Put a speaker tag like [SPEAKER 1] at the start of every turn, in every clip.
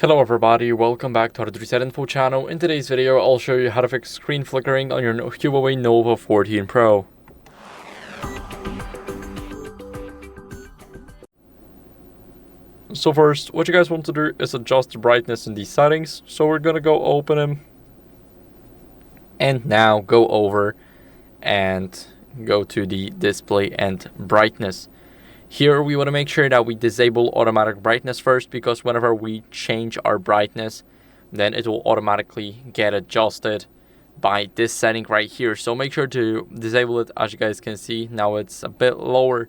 [SPEAKER 1] Hello everybody, welcome back to our Reset Info channel. In today's video, I'll show you how to fix screen flickering on your HUAWEI Nova 14 Pro. So first, what you guys want to do is adjust the brightness in these settings. So we're gonna go open them. And now go over and go to the display and brightness. Here we want to make sure that we disable automatic brightness first, because whenever we change our brightness, then it will automatically get adjusted by this setting right here. So make sure to disable it. As you guys can see, now it's a bit lower,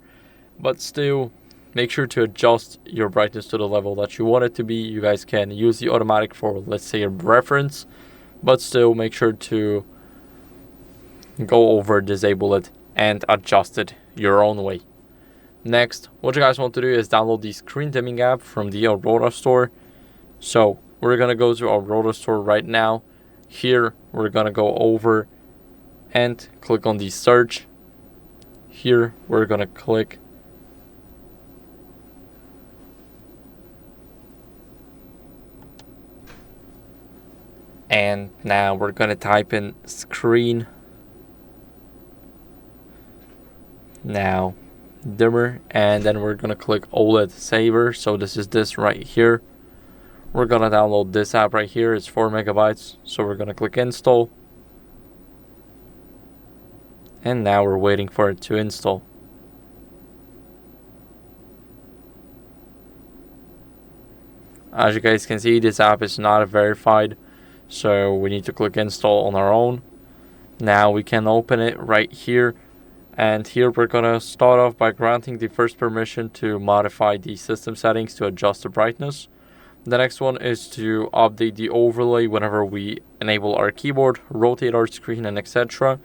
[SPEAKER 1] but still make sure to adjust your brightness to the level that you want it to be. You guys can use the automatic for, let's say, a reference, but still make sure to go over, disable it, and adjust it your own way. Next, what you guys want to do is download the screen dimming app from the Aurora Store. So we're gonna go to Aurora Store right now. Here we're gonna go over and click on the search. Here we're gonna click and now we're gonna type in screen now dimmer, and then we're gonna click OLED Saver. So this is this right here. We're gonna download this app right here. It's 4 megabytes. So we're gonna click install, and now we're waiting for it to install. As you guys can see, this app is not verified, so we need to click install on our own. Now we can open it right here. And here we're gonna start off by granting the first permission to modify the system settings to adjust the brightness. The next one is to update the overlay whenever we enable our keyboard, rotate our screen, and etc.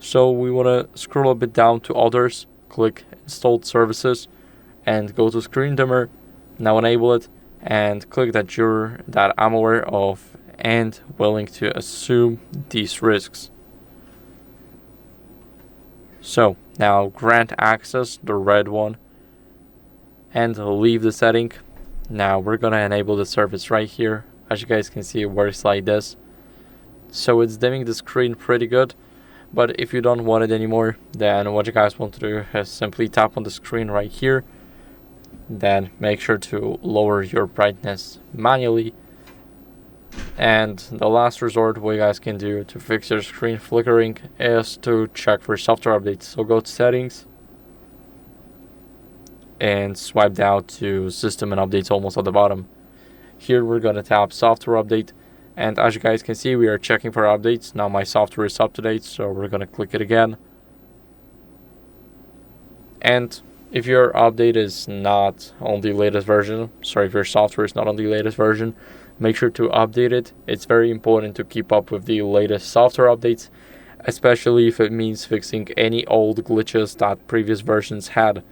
[SPEAKER 1] So we wanna scroll a bit down to others, click installed services, and go to screen dimmer. Now enable it and click that I'm aware of and willing to assume these risks. So now grant access, the red one, and leave the setting. Now we're gonna enable the service right here. As you guys can see, it works like this. So it's dimming the screen pretty good, but if you don't want it anymore, then what you guys want to do is simply tap on the screen right here. Then make sure to lower your brightness manually. And the last resort, what you guys can do to fix your screen flickering is to check for software updates. So go to settings and swipe down to system and updates almost at the bottom. Here we're going to tap software update, and as you guys can see, we are checking for updates. Now my software is up to date, so we're going to click it again. And if your update is not on the latest version, if your software is not on the latest version, make sure to update it. It's very important to keep up with the latest software updates, especially if it means fixing any old glitches that previous versions had.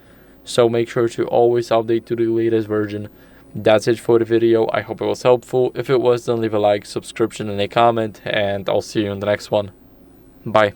[SPEAKER 1] So make sure to always update to the latest version. That's it for the video. I hope it was helpful. If it was, then leave a like, subscription, and a comment, and I'll see you in the next one. Bye.